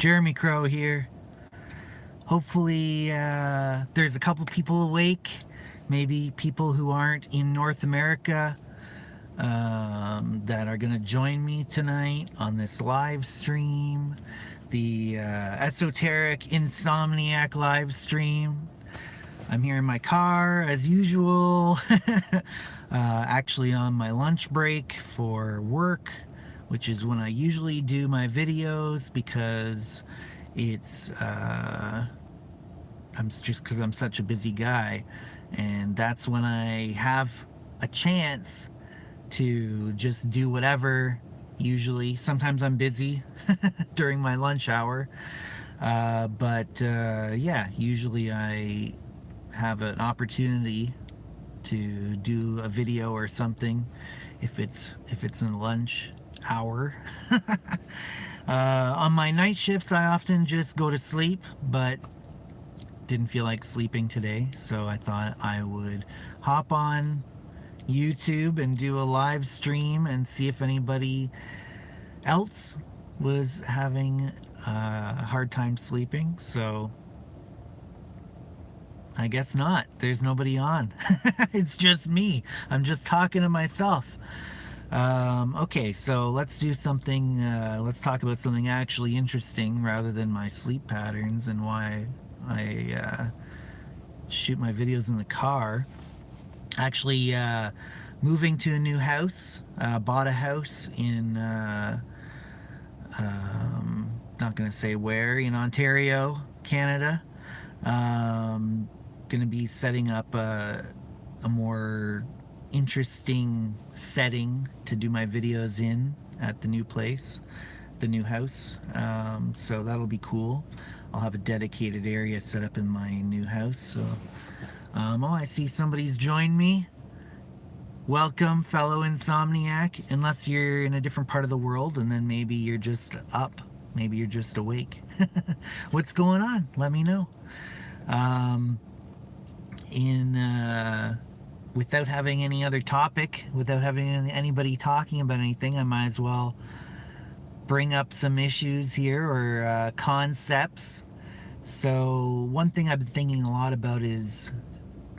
Jeremy Crow here. Hopefully, there's a couple people awake. Maybe people who aren't in North America that are going to join me tonight on this live stream. The Esoteric Insomniac live stream. I'm here in my car as usual. Actually, on my lunch break for work, which is when I usually do my videos because it's I'm just because I'm such a busy guy, and that's when I have a chance to just do whatever. Usually, sometimes I'm busy during my lunch hour, but yeah, usually I have an opportunity to do a video or something if it's in lunch hour. On my night shifts, I often just go to sleep, but didn't feel like sleeping today, so I thought I would hop on YouTube and do a live stream and see if anybody else was having a hard time sleeping. So I guess not. There's nobody on. It's just me. I'm just talking to myself. Okay, so let's do something, let's talk about something actually interesting rather than my sleep patterns and why I shoot my videos in the car. Actually, moving to a new house, bought a house in, not going to say where, in Ontario, Canada. Going to be setting up a more interesting setting to do my videos in at the new place, the new house. So that'll be cool. I'll have a dedicated area set up in my new house. So, oh, I see somebody's joined me. Welcome, fellow Insomniac. Unless you're in a different part of the world, and then maybe you're just up. Maybe you're just awake. What's going on? Let me know. Without having any other topic, without having anybody talking about anything, I might as well bring up some issues here or concepts. So one thing I've been thinking a lot about is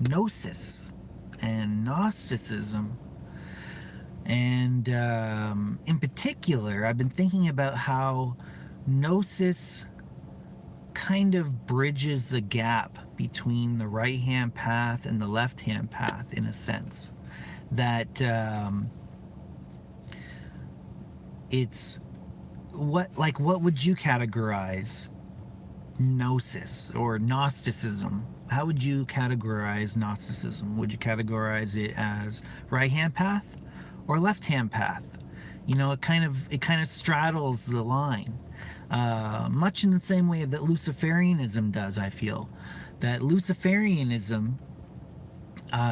Gnosis and Gnosticism. And in particular, I've been thinking about how Gnosis kind of bridges the gap between the right-hand path and the left-hand path, in a sense. That it's what would you categorize Gnosis or Gnosticism? How would you categorize Gnosticism? Would you categorize it as right-hand path or left-hand path? You know, it kind of straddles the line. Much in the same way that Luciferianism does, I feel. That Luciferianism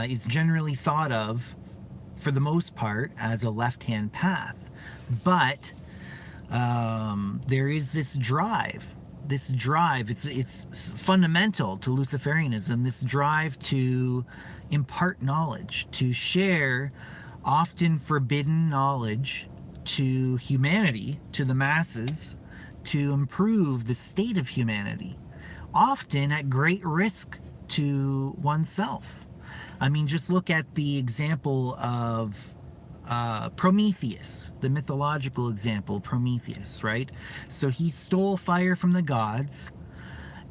is generally thought of, for the most part, as a left-hand path. But there is this drive. It's fundamental to Luciferianism, this drive to impart knowledge, to share often forbidden knowledge to humanity, to the masses, to improve the state of humanity, often at great risk to oneself. I mean, just look at the example of Prometheus, the mythological example, Prometheus, right? So he stole fire from the gods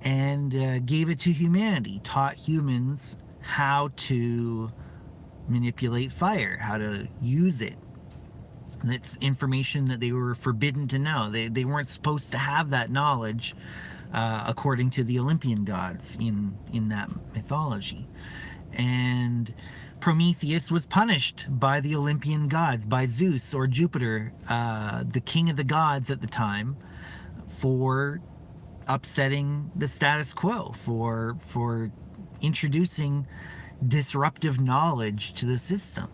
and gave it to humanity, taught humans how to manipulate fire, how to use it. And it's information that they were forbidden to know. They weren't supposed to have that knowledge, according to the Olympian gods in that mythology. And Prometheus was punished by the Olympian gods, by Zeus or Jupiter, the king of the gods at the time, for upsetting the status quo, for introducing disruptive knowledge to the system.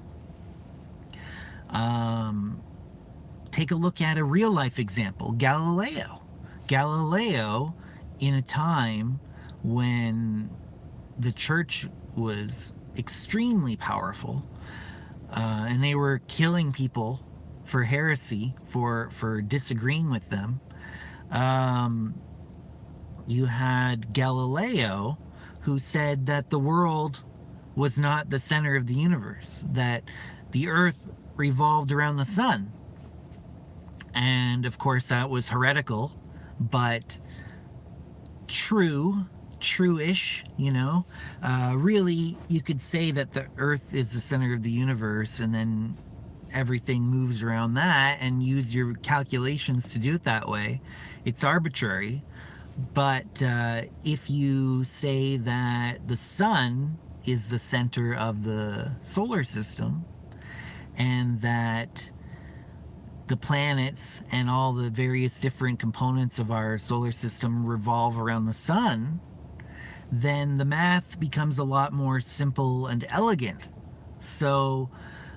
Take a look at a real life example, Galileo. Galileo, in a time when the church was extremely powerful, and they were killing people for heresy, for disagreeing with them, You had Galileo, who said that the world was not the center of the universe, that the earth revolved around the sun. And of course, that was heretical, but true-ish, you know. Really, you could say that the earth is the center of the universe, and then everything moves around that, and use your calculations to do it that way. It's arbitrary. But if you say that the sun is the center of the solar system, and that the planets and all the various different components of our solar system revolve around the sun, then the math becomes a lot more simple and elegant. So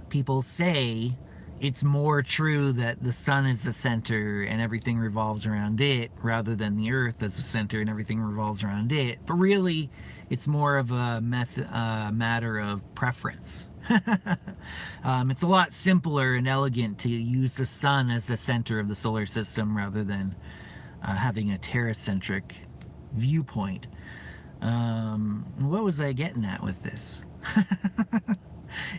people say it's more true that the sun is the center and everything revolves around it, rather than the earth as the center and everything revolves around it. But really, it's more of a matter of preference. It's a lot simpler and elegant to use the sun as the center of the solar system, rather than having a terracentric viewpoint. What was I getting at with this?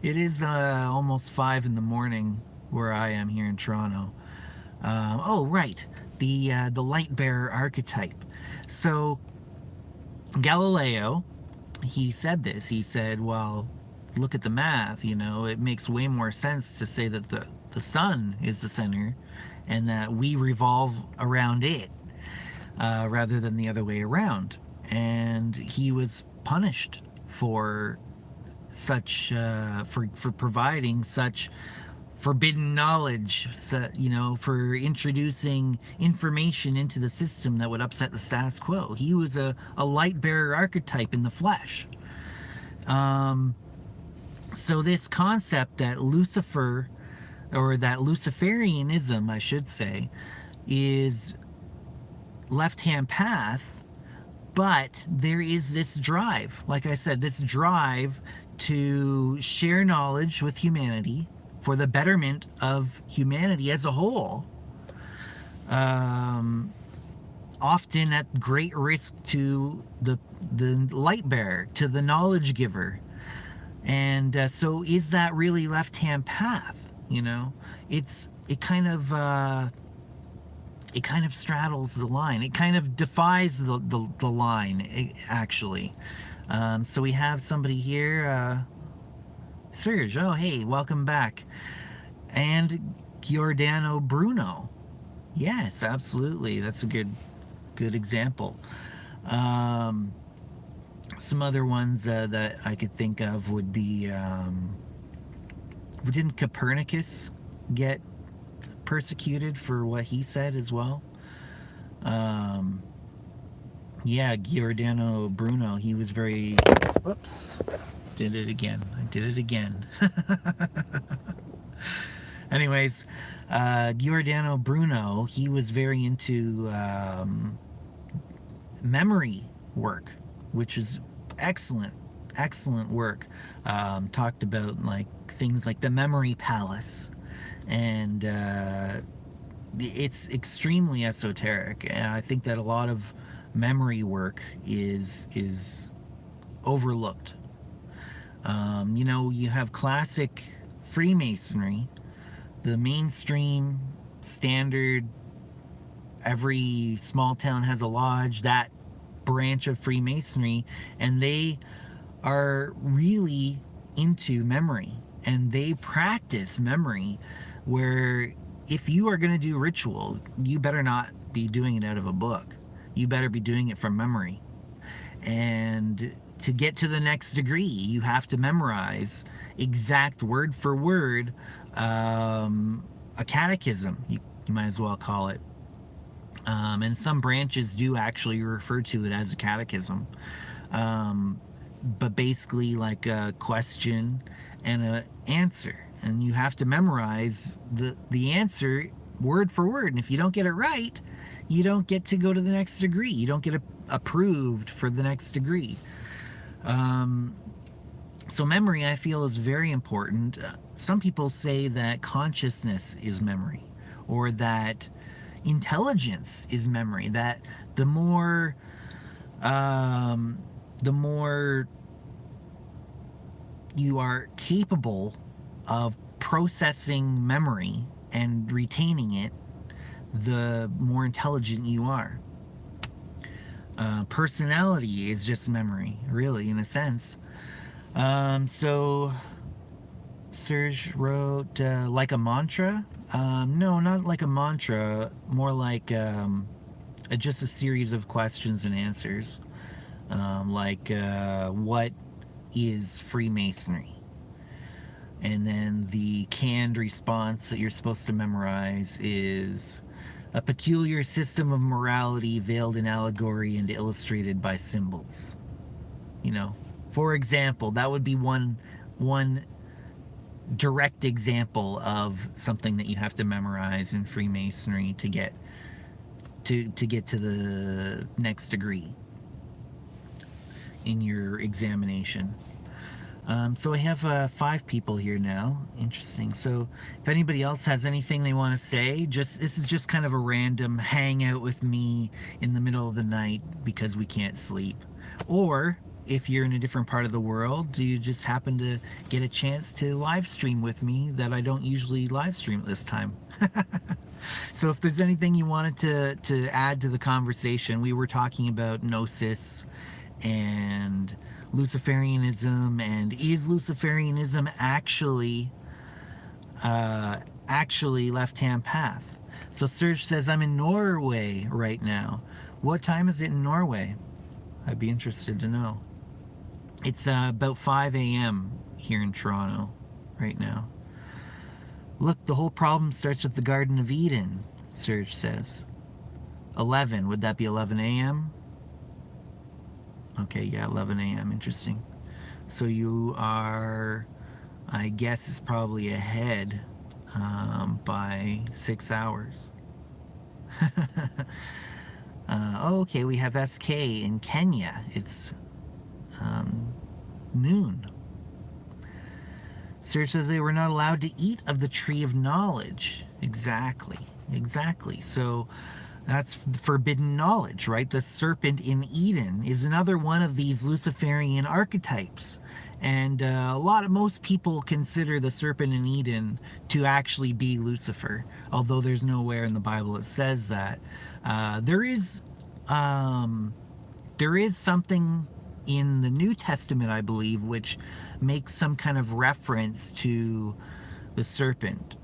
It is almost 5 in the morning where I am here in Toronto. Oh, right, the light bearer archetype. So Galileo, he said this. He said, well, look at the math. You know, it makes way more sense to say that the sun is the center, and that we revolve around it, rather than the other way around. And he was punished for such for providing such forbidden knowledge, so, you know, for introducing information into the system that would upset the status quo. He was a light bearer archetype in the flesh. So this concept that Lucifer, or that Luciferianism, I should say, is left-hand path, but there is this drive, like I said, this drive to share knowledge with humanity for the betterment of humanity as a whole, often at great risk to the light bearer, to the knowledge giver. And so is that really left-hand path? You know, it kind of straddles the line. It kind of defies the line, actually. So we have somebody here, Serge. Oh, hey, welcome back. And Giordano Bruno. Yes, absolutely. That's a good example. Some other ones that I could think of would be, didn't Copernicus get persecuted for what he said as well? Yeah, Giordano Bruno, he was very... Whoops. Did it again. I did it again. Anyways, Giordano Bruno, he was very into memory work, which is excellent work. Talked about like things like the memory palace, and it's extremely esoteric. And I think that a lot of memory work is overlooked. You know, you have classic Freemasonry, the mainstream standard, every small town has a lodge, that branch of Freemasonry, and they are really into memory, and they practice memory, where if you are going to do ritual, you better not be doing it out of a book. You better be doing it from memory. And to get to the next degree, you have to memorize exact word for word, a catechism, you might as well call it. And some branches do actually refer to it as a catechism. But basically like a question and an answer. And you have to memorize the answer word for word. And if you don't get it right, you don't get to go to the next degree. You don't get approved for the next degree. So memory, I feel, is very important. Some people say that consciousness is memory, or that intelligence is memory. That the more you are capable of processing memory and retaining it, the more intelligent you are. Personality is just memory, really, in a sense. So Serge wrote, like a mantra. No, not like a mantra. More like just a series of questions and answers. What is Freemasonry? And then the canned response that you're supposed to memorize is a peculiar system of morality veiled in allegory and illustrated by symbols. You know, for example, that would be one direct example of something that you have to memorize in Freemasonry to get to the next degree in your examination. So I have 5 people here now. Interesting. So if anybody else has anything they want to say, this is just kind of a random hangout with me in the middle of the night because we can't sleep. Or if you're in a different part of the world, do you just happen to get a chance to live stream with me that I don't usually live stream at this time? So if there's anything you wanted to add to the conversation, we were talking about Gnosis and Luciferianism, and is Luciferianism actually left-hand path? So Serge says, I'm in Norway right now. What time is it in Norway? I'd be interested to know. It's about 5 a.m. here in Toronto right now. Look, the whole problem starts with the Garden of Eden, Serge says. 11, would that be 11 a.m.? Okay, yeah, 11 a.m. Interesting. So you are, I guess, it's probably ahead by 6 hours. Okay, we have SK in Kenya. It's noon. Serge says they were not allowed to eat of the tree of knowledge. Exactly. So that's forbidden knowledge, right? The serpent in Eden is another one of these Luciferian archetypes. And most people consider the serpent in Eden to actually be Lucifer, although there's nowhere in the Bible that says that. There is something in the New Testament, I believe, which makes some kind of reference to the serpent,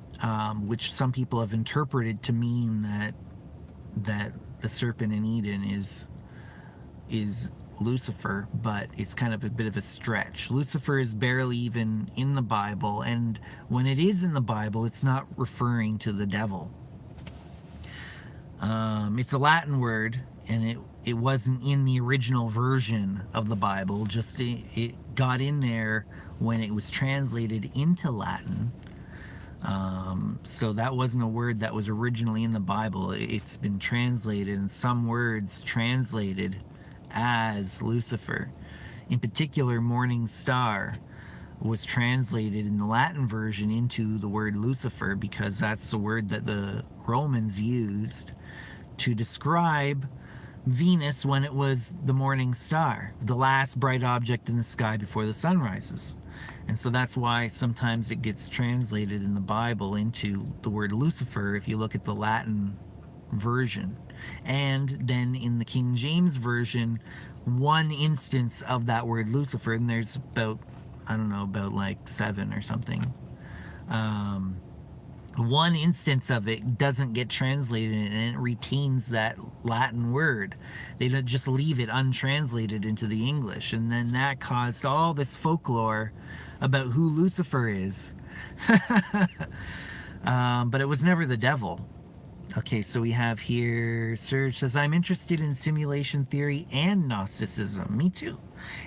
which some people have interpreted to mean that the serpent in Eden is Lucifer, but it's kind of a bit of a stretch. Lucifer is barely even in the Bible, and when it is in the Bible, it's not referring to the devil. It's a Latin word, and it wasn't in the original version of the Bible, just it got in there when it was translated into Latin. So that wasn't a word that was originally in the Bible. It's been translated, and some words translated as Lucifer. In particular, morning star was translated in the Latin version into the word Lucifer, because that's the word that the Romans used to describe Venus when it was the morning star, the last bright object in the sky before the sun rises. And so that's why sometimes it gets translated in the Bible into the word Lucifer if you look at the Latin version. And then in the King James version, one instance of that word Lucifer, and there's about, about like 7 or something. One instance of it doesn't get translated, and it retains that Latin word. They don't just leave it untranslated into the English, and then that caused all this folklore about who Lucifer is. But it was never the devil. Okay, so we have here, Serge says, I'm interested in simulation theory and Gnosticism. Me too.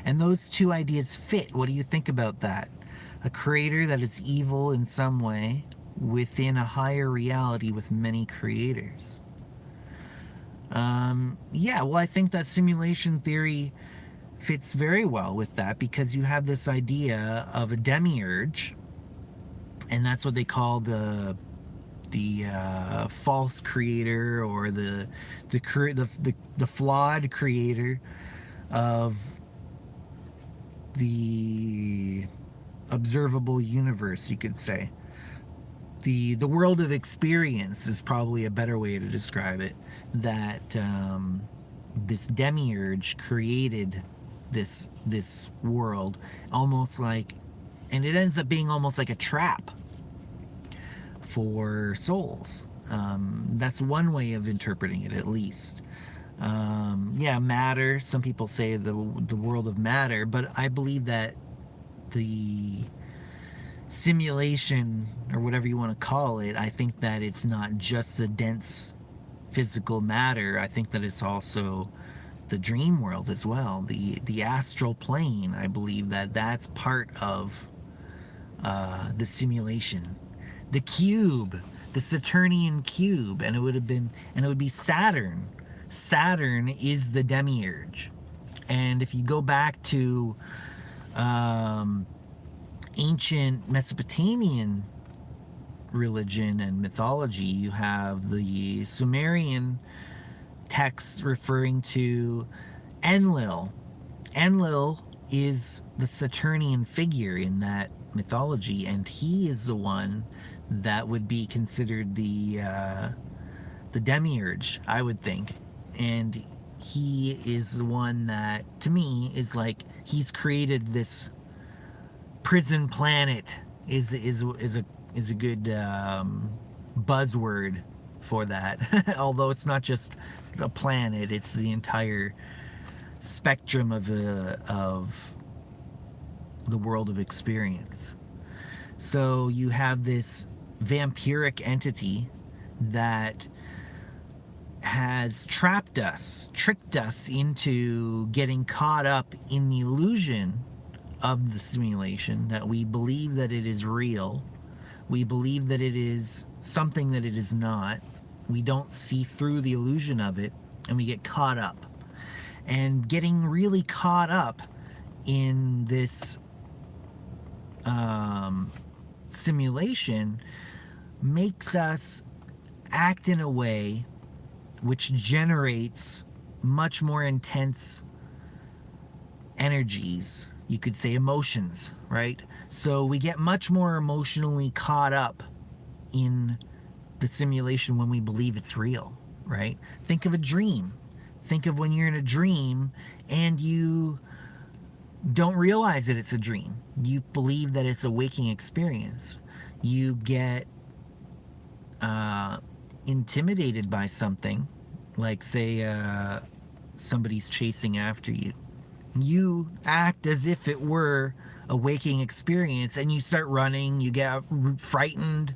And those two ideas fit. What do you think about that? A creator that is evil in some way within a higher reality with many creators. Yeah, well, I think that simulation theory fits very well with that, because you have this idea of a demiurge, and that's what they call the false creator, or the flawed creator of the observable universe, you could say. The world of experience is probably a better way to describe it. That this demiurge created this world, almost like, and it ends up being almost like a trap for souls. That's one way of interpreting it, at least. Yeah, matter. Some people say the world of matter, but I believe that the simulation, or whatever you want to call it, I think that it's not just the dense physical matter. I think that it's also the dream world as well, the astral plane. I believe that that's part of the simulation. The cube, the Saturnian cube, and it would be Saturn. Saturn is the demiurge. And if you go back to ancient Mesopotamian religion and mythology, you have the Sumerian texts referring to Enlil. Enlil is the Saturnian figure in that mythology, and he is the one that would be considered the demiurge, I would think. And he is the one that, to me, is like, he's created this prison planet. Is a good buzzword for that. Although it's not just a planet, it's the entire spectrum of the world of experience. So you have this vampiric entity that has trapped us, tricked us into getting caught up in the illusion of the simulation, that we believe that it is real. We believe that it is something that it is not. We don't see through the illusion of it, and we get caught up. And getting really caught up in this simulation makes us act in a way which generates much more intense energies, you could say emotions, right? So we get much more emotionally caught up in the simulation when we believe it's real, right? Think of a dream. Think of when you're in a dream and you don't realize that it's a dream. You believe that it's a waking experience. You get intimidated by something, like say somebody's chasing after you. You act as if it were a waking experience, and you start running, you get frightened,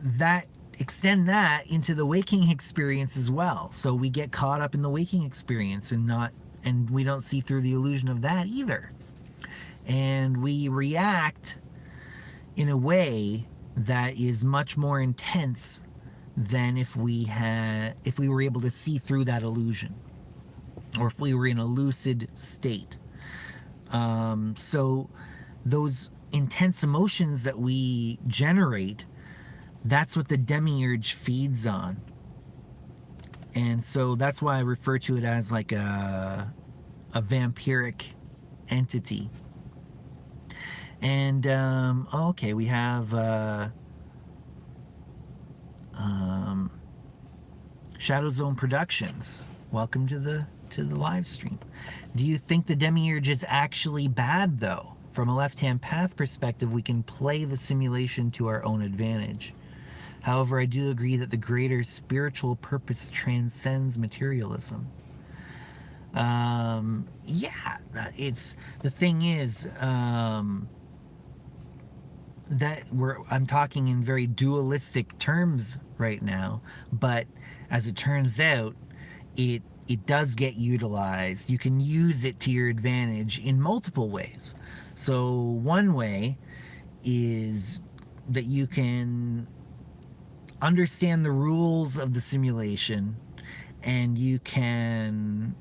that extend that into the waking experience as well. So we get caught up in the waking experience and we don't see through the illusion of that either. And we react in a way that is much more intense than if we were able to see through that illusion, or if we were in a lucid state. So those intense emotions that we generate, that's what the demiurge feeds on. And so that's why I refer to it as like a vampiric entity. And okay, we have Shadow Zone Productions. Welcome to the live stream. Do you think the demiurge is actually bad, though? From a left-hand path perspective, we can play the simulation to our own advantage. However, I do agree that the greater spiritual purpose transcends materialism. Yeah, it's the thing is that I'm talking in very dualistic terms right now, but as it turns out, it does get utilized. You can use it to your advantage in multiple ways. So one way is that you can understand the rules of the simulation, and you can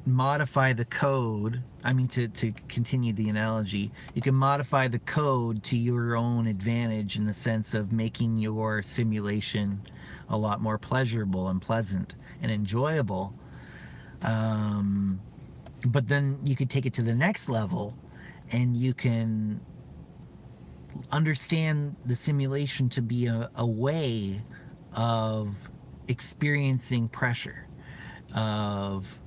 modify the code. I mean, to continue the analogy, you can modify the code to your own advantage in the sense of making your simulation a lot more pleasurable and pleasant and enjoyable. But then you could take it to the next level, and you can understand the simulation to be a way of experiencing pressure, of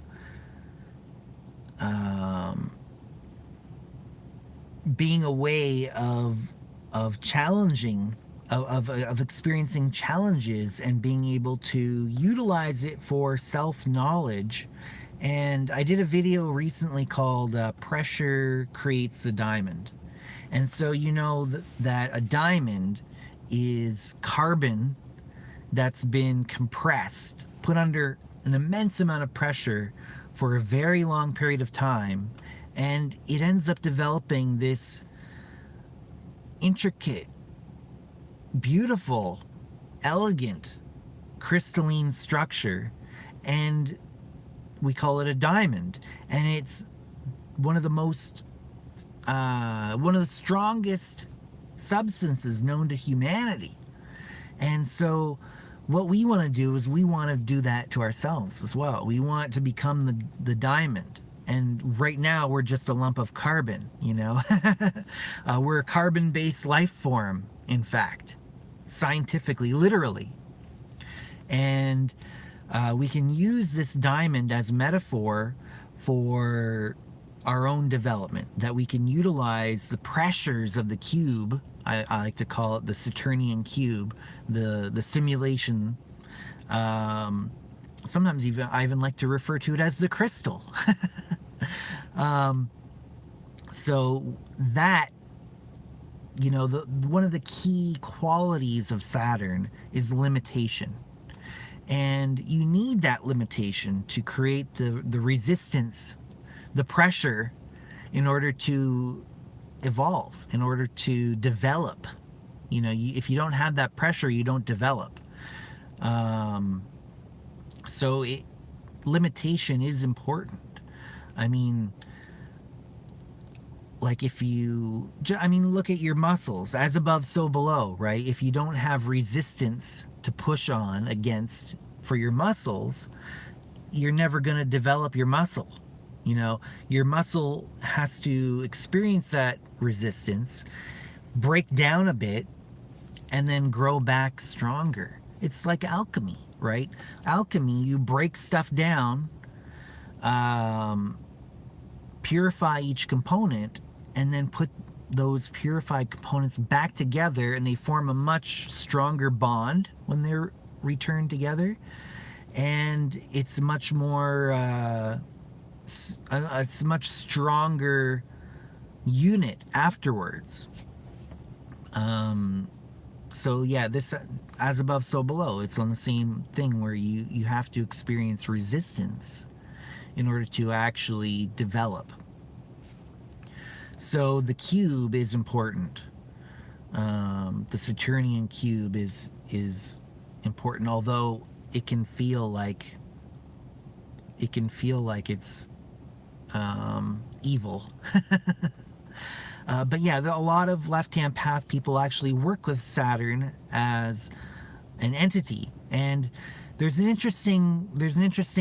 being a way of challenging, of experiencing challenges and being able to utilize it for self-knowledge. And I did a video recently called Pressure Creates a Diamond. And so you know that a diamond is carbon that's been compressed, put under an immense amount of pressure for a very long period of time, and it ends up developing this intricate, beautiful, elegant, crystalline structure, and we call it a diamond. And it's one of the most one of the strongest substances known to humanity. And so what we want to do is we want to do that to ourselves as well. We want to become the diamond. And right now we're just a lump of carbon, you know. We're a carbon-based life form, in fact, scientifically, literally. And we can use this diamond as metaphor for our own development, that we can utilize the pressures of the cube. I like to call it the Saturnian cube, the simulation. Sometimes I even like to refer to it as the crystal. So that, you know, one of the key qualities of Saturn is limitation. And you need that limitation to create the resistance, the pressure, in order to evolve, in order to develop. You know, if you don't have that pressure, you don't develop. So limitation is important. I mean, like if you, look at your muscles, as above, so below, right? If you don't have resistance to push on against for your muscles, you're never going to develop your muscle. You know, your muscle has to experience that resistance, break down a bit, and then grow back stronger. It's like alchemy, right? Alchemy, you break stuff down, purify each component, and then put those purified components back together, and they form a much stronger bond when they're returned together. And it's much more, it's a much stronger unit afterwards. So yeah, this, as above, so below, it's on the same thing where you have to experience resistance in order to actually develop. So the cube is important. The Saturnian cube is important, although it can feel like it's evil. But yeah, a lot of left-hand path people actually work with Saturn as an entity. And there's an interesting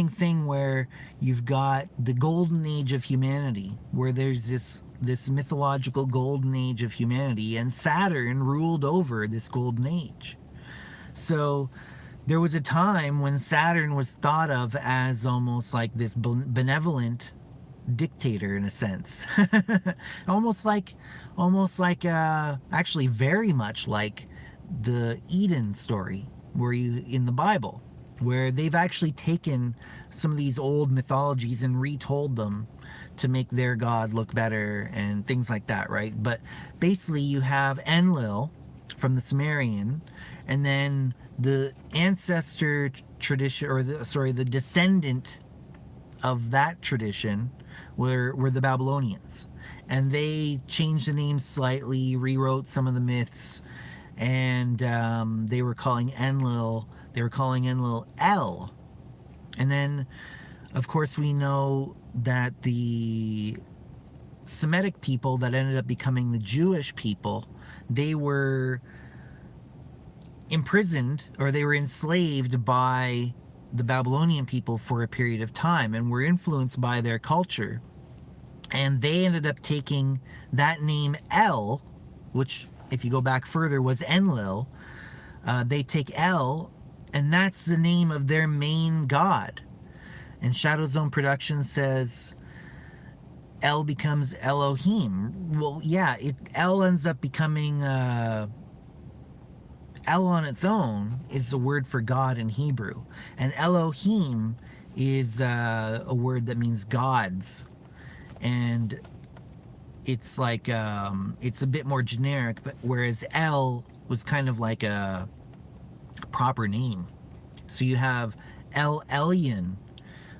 thing where you've got the golden age of humanity, where there's this mythological golden age of humanity, and Saturn ruled over this golden age. So there was a time when Saturn was thought of as almost like this benevolent dictator, in a sense. almost like actually very much like the Eden story in the Bible, where they've actually taken some of these old mythologies and retold them to make their god look better and things like that, right? But basically you have Enlil from the Sumerian, and then the ancestor tradition, or the descendant of that tradition were the Babylonians. And they changed the name slightly, rewrote some of the myths, and they were calling Enlil El. And then Of course, we know that the Semitic people that ended up becoming the Jewish people, they were imprisoned or they were enslaved by the Babylonian people for a period of time and were influenced by their culture. And they ended up taking that name El, which, if you go back further, was Enlil. They take El, and that's the name of their main god. And Shadow Zone Productions says El becomes Elohim. Well, yeah, El ends up becoming El on its own is the word for God in Hebrew, and Elohim is a word that means gods, and it's like it's a bit more generic. But whereas El was kind of like a proper name, so you have El Elyon.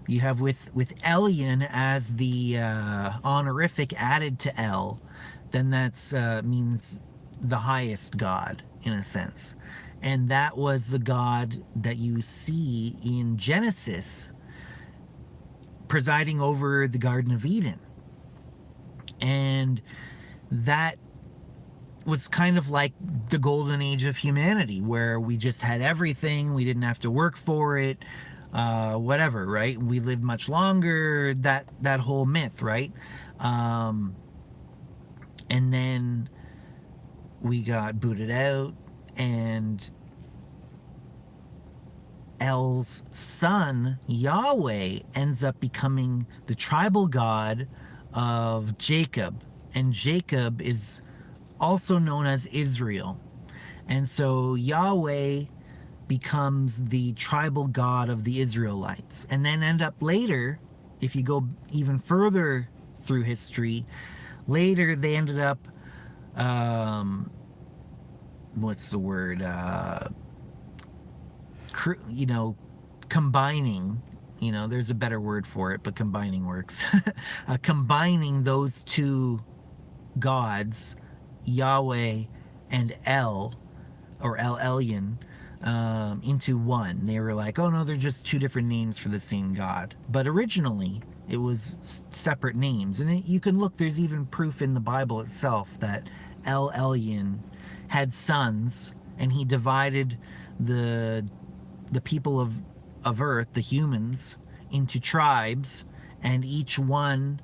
You have with Elyon as the honorific added to El, then that's means the highest God in a sense. And that was the God that you see in Genesis presiding over the Garden of Eden. And that was kind of like the golden age of humanity, where we just had everything, we didn't have to work for it, whatever, right? We lived much longer, that whole myth, right? And then we got booted out, and El's son, Yahweh, ends up becoming the tribal god of Jacob. And Jacob is also known as Israel. And so Yahweh becomes the tribal god of the Israelites. And then end up later, if you go even further through history, later they ended up, what's the word? Combining, there's a better word for it, but combining works. Combining those two gods, Yahweh and El, or El Elyon, into one. They were like, oh no, they're just two different names for the same God. But originally, it was separate names. And you can look, there's even proof in the Bible itself that El Elyon had sons, and he divided the people of Earth, the humans, into tribes, and each one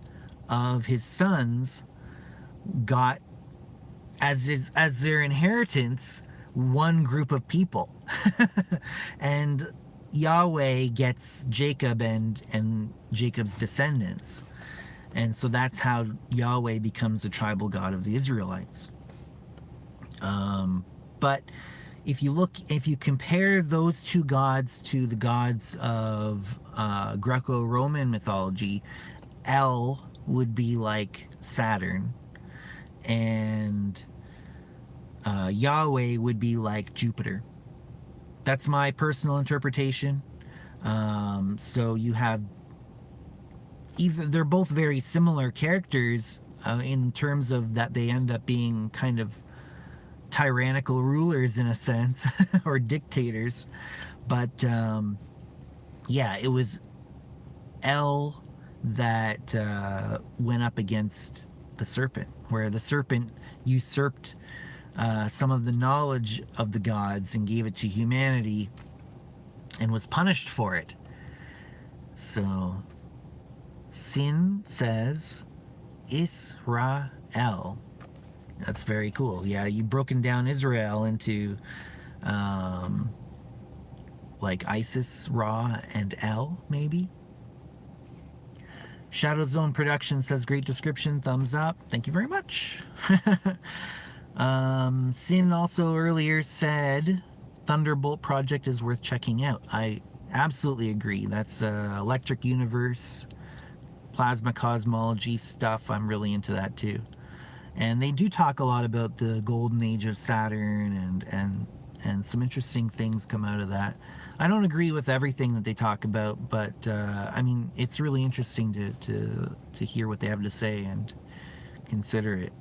of his sons got as their inheritance one group of people. And Yahweh gets Jacob and Jacob's descendants. And so that's how Yahweh becomes the tribal god of the Israelites. But if you compare those two gods to the gods of Greco-Roman mythology, El would be like Saturn, and Yahweh would be like Jupiter. That's my personal interpretation. So you have they're both very similar characters in terms of that they end up being kind of tyrannical rulers in a sense, or dictators. But yeah, it was El that went up against the serpent, where the serpent usurped some of the knowledge of the gods and gave it to humanity and was punished for it. So Sin says Israel. That's very cool. Yeah, you've broken down Israel into like Isis, Ra, and El, maybe. Shadow Zone Production says great description, thumbs up. Thank you very much. Sin also earlier said Thunderbolt Project is worth checking out. I absolutely agree. That's Electric Universe, plasma cosmology stuff. I'm really into that too. And they do talk a lot about the golden age of Saturn, and some interesting things come out of that. I don't agree with everything that they talk about, but I mean, it's really interesting to hear what they have to say and consider it.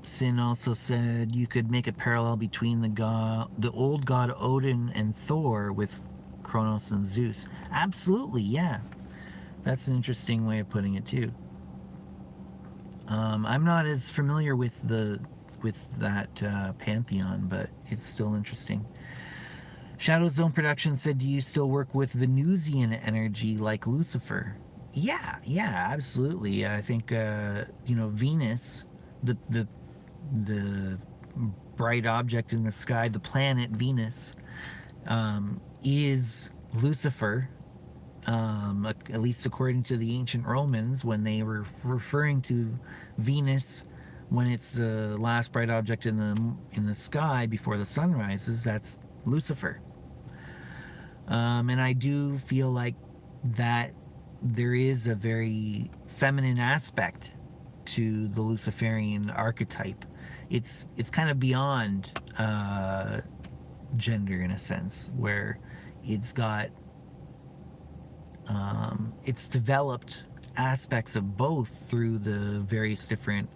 Sin also said you could make a parallel between the old god Odin and Thor with Kronos and Zeus. Absolutely, yeah. That's an interesting way of putting it too. I'm not as familiar with that pantheon, but it's still interesting. Shadow Zone Productions said, do you still work with Venusian energy like Lucifer? Yeah, absolutely. I think Venus, the bright object in the sky, the planet Venus, is Lucifer. At least according to the ancient Romans, when they were referring to Venus when it's the last bright object in the sky before the sun rises, that's Lucifer. And I do feel like that there is a very feminine aspect to the Luciferian archetype. It's kind of beyond gender in a sense, where it's got it's developed aspects of both through the various different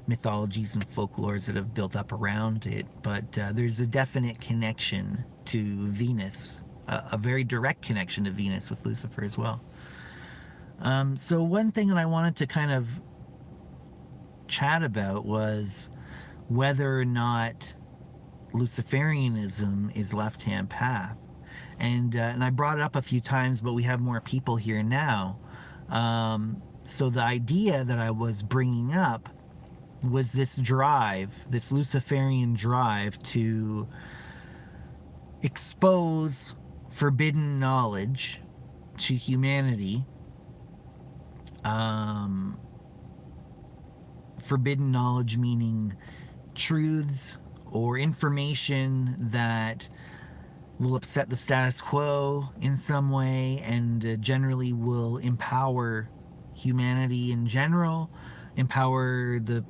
mythologies and folklores that have built up around it. But there's a definite connection to Venus, a very direct connection to Venus with Lucifer as well. So one thing that I wanted to kind of chat about was whether or not Luciferianism is left-hand path. And I brought it up a few times, but we have more people here now. So the idea that I was bringing up was this drive, this Luciferian drive to expose forbidden knowledge to humanity. Forbidden knowledge meaning truths or information that will upset the status quo in some way, and generally will empower humanity in general, empower the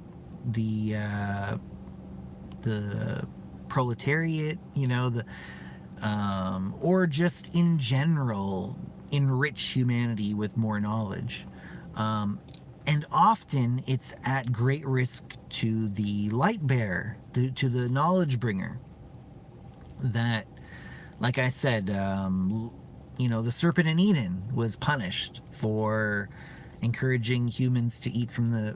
proletariat, or just in general enrich humanity with more knowledge. And often it's at great risk to the light bearer, to the knowledge bringer. That, like I said, the serpent in Eden was punished for encouraging humans to eat from the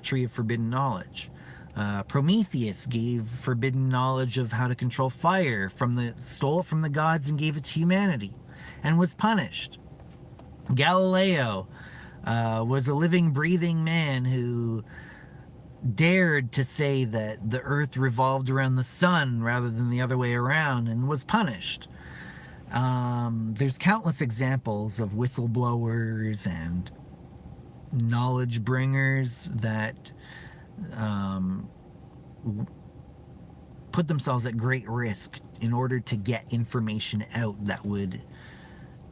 tree of forbidden knowledge. Prometheus gave forbidden knowledge of how to control fire, stole it from the gods and gave it to humanity, and was punished. Galileo was a living, breathing man who dared to say that the earth revolved around the sun rather than the other way around, and was punished. There's countless examples of whistleblowers and knowledge bringers that put themselves at great risk in order to get information out that would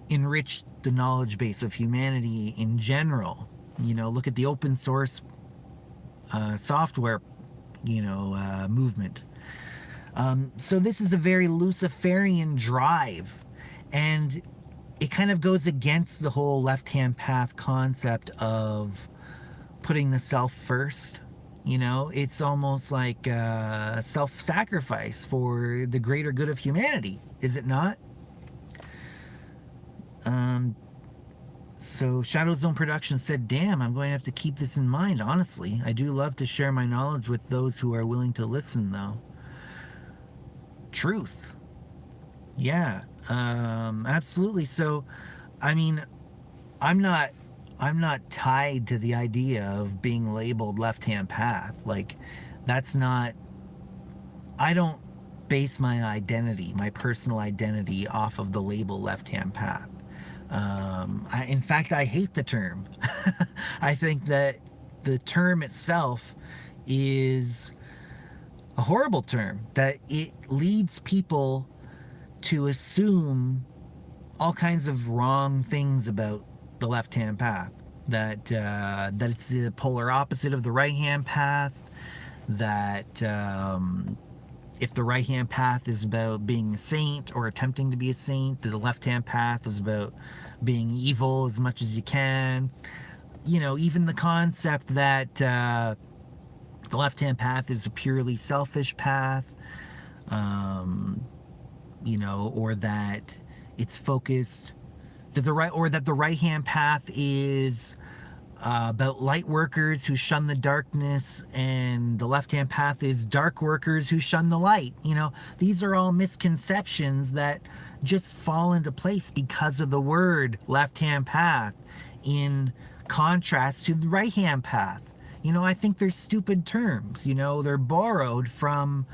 enrich the knowledge base of humanity in general. Look at the open source software, movement. So this is a very Luciferian drive, and it kind of goes against the whole left-hand path concept of putting the self first. It's almost like self-sacrifice for the greater good of humanity, is it not? So Shadow Zone Productions said, damn, I'm going to have to keep this in mind, honestly. I do love to share my knowledge with those who are willing to listen, though. Truth. Yeah, absolutely. So, I mean, I'm not tied to the idea of being labeled left-hand path. Like, that's not... I don't base my identity, my personal identity, off of the label left-hand path. In fact, I hate the term. I think that the term itself is a horrible term, that it leads people to assume all kinds of wrong things about the left-hand path. That it's the polar opposite of the right-hand path, that if the right-hand path is about being a saint or attempting to be a saint, the left-hand path is about being evil as much as you can. Even the concept that the the left-hand path is a purely selfish path, you know, or that it's focused that the right-hand path is about light workers who shun the darkness, and the left-hand path is dark workers who shun the light. You know, these are all misconceptions that just fall into place because of the word left-hand path in contrast to the right-hand path. You know, I think they're stupid terms. You know, they're borrowed from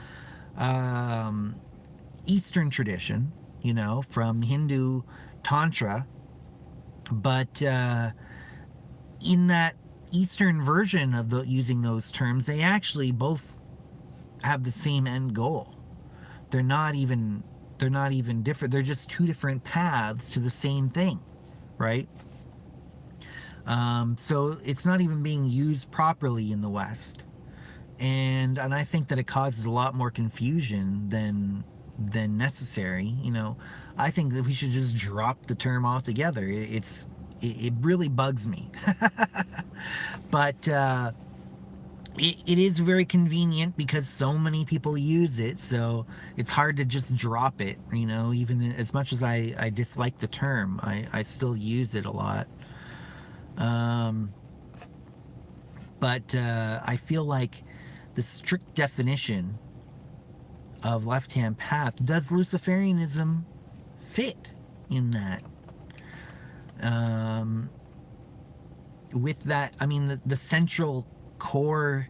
Eastern tradition, you know, from Hindu Tantra, but in that Eastern version of using those terms, they actually both have the same end goal. They're not even different. They're just two different paths to the same thing, right? So it's not even being used properly in the West, and I think that it causes a lot more confusion than necessary. You know, I think that we should just drop the term altogether. It really bugs me. But it is very convenient because so many people use it, so it's hard to just drop it. You know, even as much as I dislike the term, I still use it a lot. But I feel like the strict definition of left-hand path, does Luciferianism fit in that? With that, I mean, the central core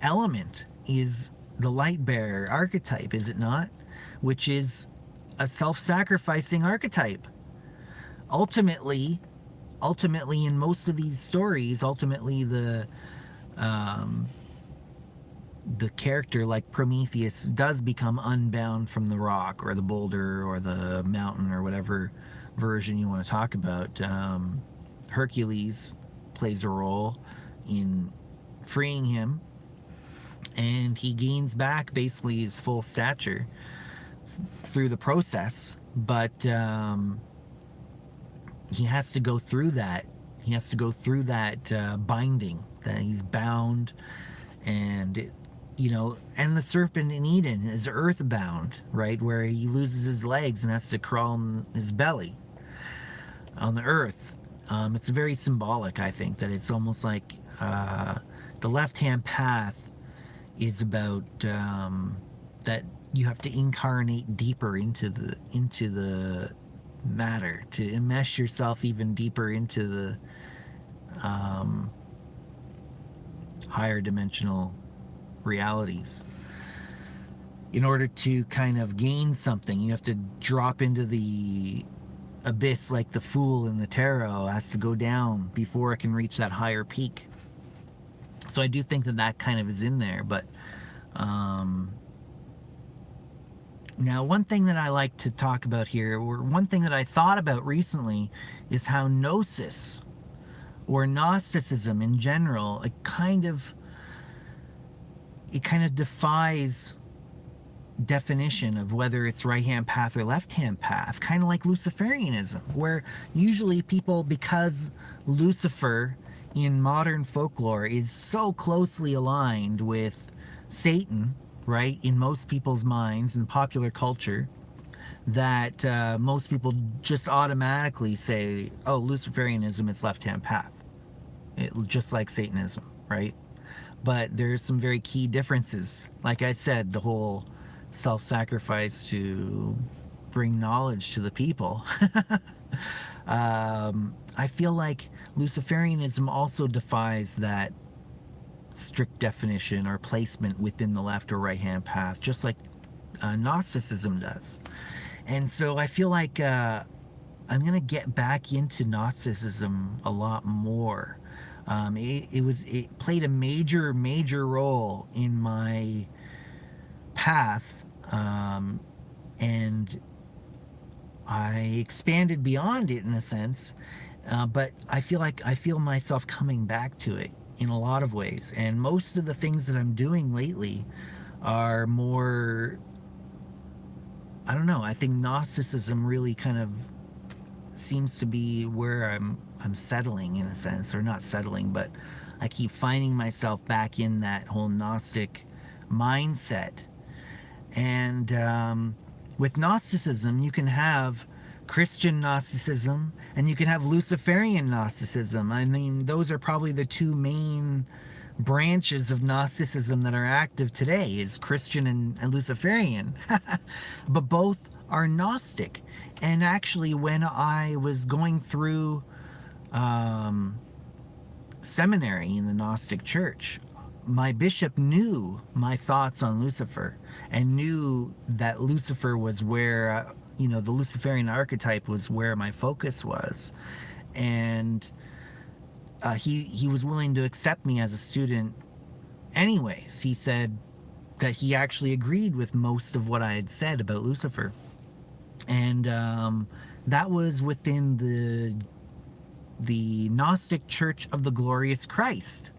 element is the light bearer archetype, is it not? Which is a self-sacrificing archetype. Ultimately, in most of these stories, the character, like Prometheus, does become unbound from the rock or the boulder or the mountain or whatever version you want to talk about. Hercules plays a role in freeing him, and he gains back basically his full stature through the process, but he has to go through that. He has to go through that binding, that he's bound, and you know, and the serpent in Eden is earthbound, right, where he loses his legs and has to crawl on his belly on the earth. It's very symbolic, I think, that it's almost like the left-hand path is about that you have to incarnate deeper into the matter, to enmesh yourself even deeper into the higher dimensional realities. In order to kind of gain something, you have to drop into the abyss, like the fool in the tarot has to go down before it can reach that higher peak. So I do think that kind of is in there. But now, one thing that I like to talk about here, or one thing that I thought about recently, is how Gnosis or Gnosticism in general, it kind of defies definition of whether it's right-hand path or left-hand path, kind of like Luciferianism, where usually people, because Lucifer in modern folklore is so closely aligned with Satan, right, in most people's minds in popular culture, that most people just automatically say, oh, Luciferianism is left-hand path, just like Satanism, right? But there's some very key differences. Like I said, the whole self-sacrifice to bring knowledge to the people. I feel like Luciferianism also defies that strict definition or placement within the left or right-hand path, just like Gnosticism does. And so I feel like I'm going to get back into Gnosticism a lot more. It played a major role in my path, and I expanded beyond it in a sense, but I feel myself coming back to it in a lot of ways, and most of the things that I'm doing lately are more, I don't know, I think Gnosticism really kind of seems to be where I'm settling in a sense, or not settling, but I keep finding myself back in that whole Gnostic mindset. And with Gnosticism, you can have Christian Gnosticism and you can have Luciferian Gnosticism. I mean, those are probably the two main branches of Gnosticism that are active today, is Christian and Luciferian. But both are Gnostic. And actually, when I was going through seminary in the Gnostic Church, my bishop knew my thoughts on Lucifer and knew that Lucifer was where, the Luciferian archetype was where my focus was. And he was willing to accept me as a student anyways. He said that he actually agreed with most of what I had said about Lucifer. And that was within the Gnostic Church of the Glorious Christ.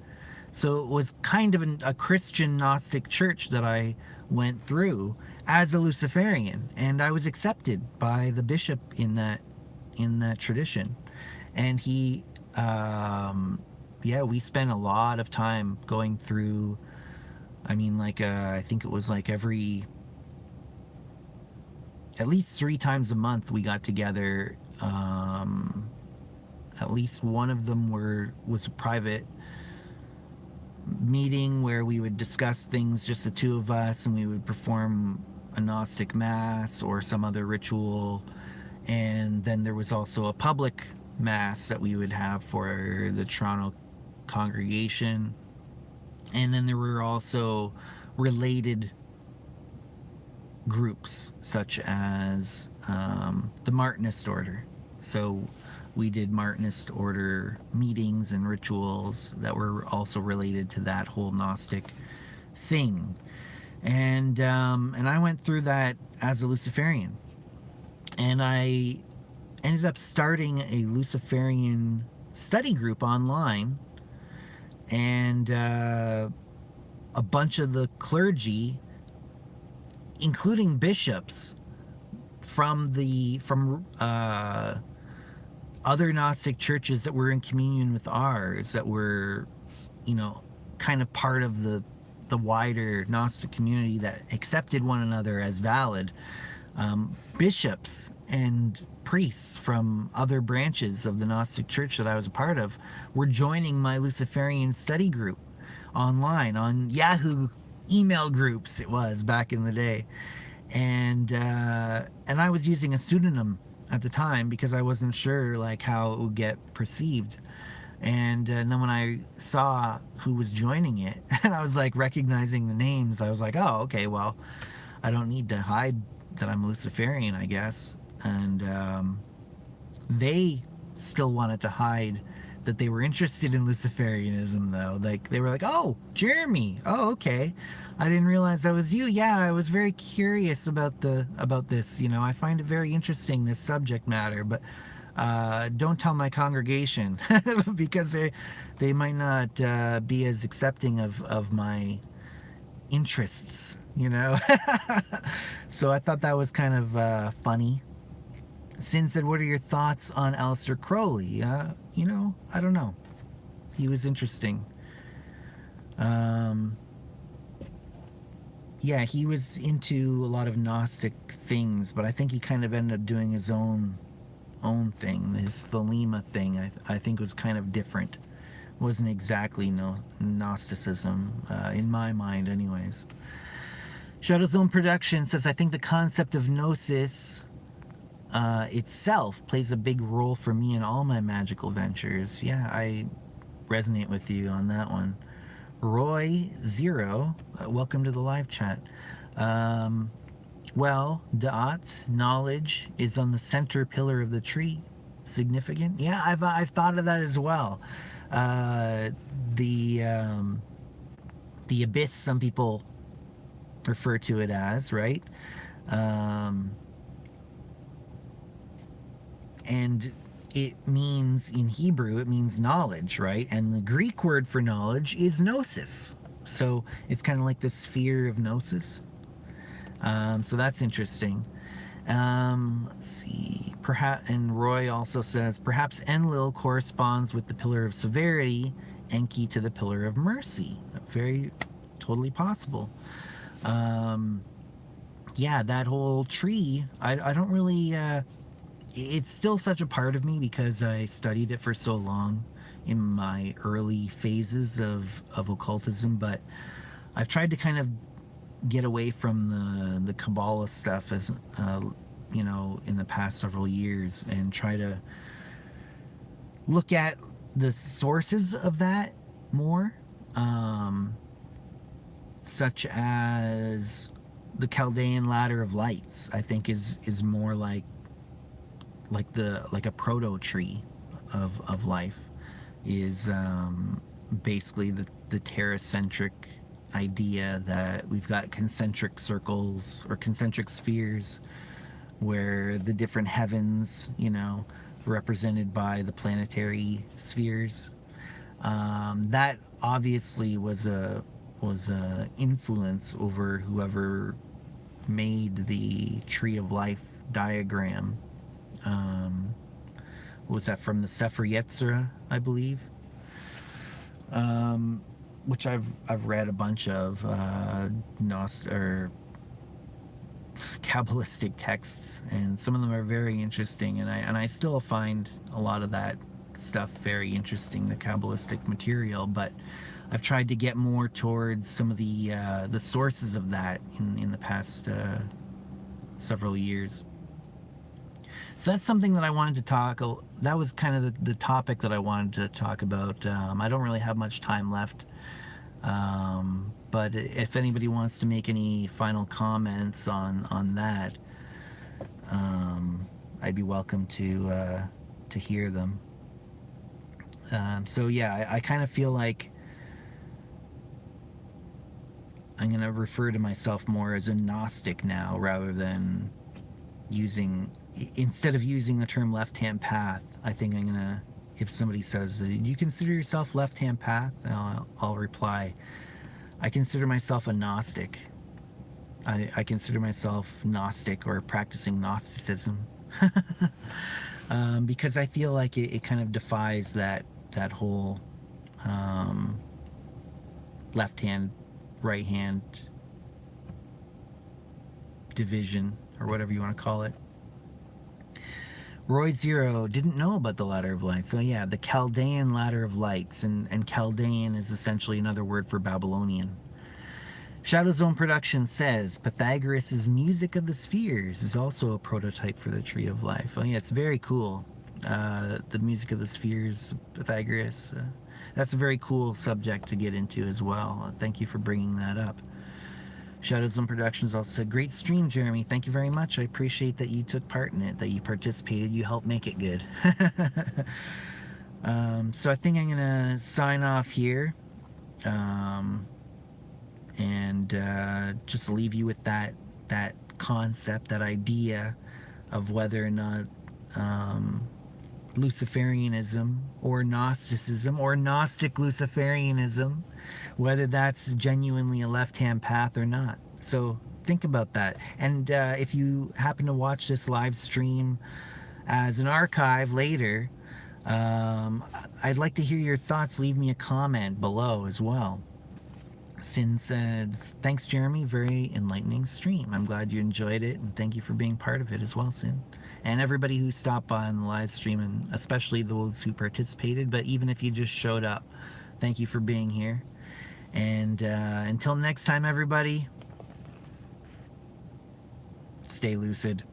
So it was kind of a Christian Gnostic church that I went through as a Luciferian, and I was accepted by the bishop in that tradition. And he, we spent a lot of time going through. I mean, I think it was like at least 3 times a month we got together. At least one of them was a private meeting where we would discuss things, just the two of us, and we would perform a Gnostic mass or some other ritual. And then there was also a public mass that we would have for the Toronto congregation. And then there were also related groups such as the Martinist order. So we did Martinist order meetings and rituals that were also related to that whole Gnostic thing. And I went through that as a Luciferian. And I ended up starting a Luciferian study group online. And a bunch of the clergy, including bishops from other Gnostic churches that were in communion with ours, that were, kind of part of the wider Gnostic community that accepted one another as valid, bishops and priests from other branches of the Gnostic church that I was a part of were joining my Luciferian study group online on Yahoo email groups. It was back in the day. And I was using a pseudonym at the time because I wasn't sure how it would get perceived. And then when I saw who was joining it, and I was recognizing the names, I was like, oh, okay, well, I don't need to hide that I'm Luciferian, I guess. And they still wanted to hide that they were interested in Luciferianism, though. They were like, oh, Jeremy, oh, okay, I didn't realize that was you. Yeah, I was very curious about this. I find it very interesting, this subject matter, but don't tell my congregation because they might not be as accepting of my interests, So I thought that was kind of funny. Sin said, what are your thoughts on Aleister Crowley? I don't know. He was interesting. Yeah, he was into a lot of Gnostic things, but I think he kind of ended up doing his own thing. His Thelema thing, I think, was kind of different. It wasn't exactly Gnosticism, in my mind anyways. Shadow Zone Production says, I think the concept of Gnosis itself plays a big role for me in all my magical ventures. Yeah, I resonate with you on that one. Roy Zero, welcome to the live chat. Well, Da'at, knowledge is on the center pillar of the tree. Significant? Yeah, I've thought of that as well. The abyss, some people refer to it as, right? And it means, in Hebrew, it means knowledge, right? And the Greek word for knowledge is gnosis. So it's kind of like the sphere of gnosis. So that's interesting. Let's see. Perhaps, and Roy also says, perhaps Enlil corresponds with the pillar of severity Enki to the Pillar of Mercy. Very totally possible. Yeah, that whole tree, I don't really, it's still such a part of me because I studied it for so long in my early phases of occultism, but I've tried to kind of get away from the Kabbalah stuff as, in the past several years and try to look at the sources of that more, such as the Chaldean ladder of lights. I think is more like a proto tree of life, is basically the Terracentric idea that we've got concentric circles or concentric spheres where the different heavens, represented by the planetary spheres. That obviously was a influence over whoever made the Tree of Life diagram. What was that, from the Sefer Yetzirah, I believe? Which I've read a bunch of or Kabbalistic texts, and some of them are very interesting, and I still find a lot of that stuff very interesting, the Kabbalistic material, but I've tried to get more towards some of the sources of that in the past several years. So that's something that I wanted to talk. That was kind of the topic that I wanted to talk about. I don't really have much time left, but if anybody wants to make any final comments on that, I'd be welcome to hear them. So yeah, I kind of feel like I'm going to refer to myself more as a Gnostic now, rather than instead of using the term left-hand path. I think I'm going to, if somebody says, do you consider yourself left-hand path? I'll reply, I consider myself a Gnostic. I consider myself Gnostic, or practicing Gnosticism. Because I feel like it kind of defies that whole left-hand, right-hand division, or whatever you want to call it. Roy Zero didn't know about the Ladder of Lights. So yeah, the Chaldean Ladder of Lights, and Chaldean is essentially another word for Babylonian. Shadow Zone Production says Pythagoras' Music of the Spheres is also a prototype for the Tree of Life. Oh yeah, it's very cool. The Music of the Spheres, Pythagoras. That's a very cool subject to get into as well. Thank you for bringing that up. Shadow Zone Productions also said, great stream, Jeremy. Thank you very much. I appreciate that you took part in it, that you participated. You helped make it good. So I think I'm going to sign off here. And just leave you with that concept, that idea of whether or not Luciferianism or Gnosticism or Gnostic Luciferianism, whether that's genuinely a left-hand path or not. So think about that. And if you happen to watch this live stream as an archive later, I'd like to hear your thoughts. Leave me a comment below as well. Sin said, thanks, Jeremy. Very enlightening stream. I'm glad you enjoyed it, and thank you for being part of it as well, Sin. And everybody who stopped by on the live stream, and especially those who participated, but even if you just showed up, thank you for being here. And until next time, everybody, stay lucid.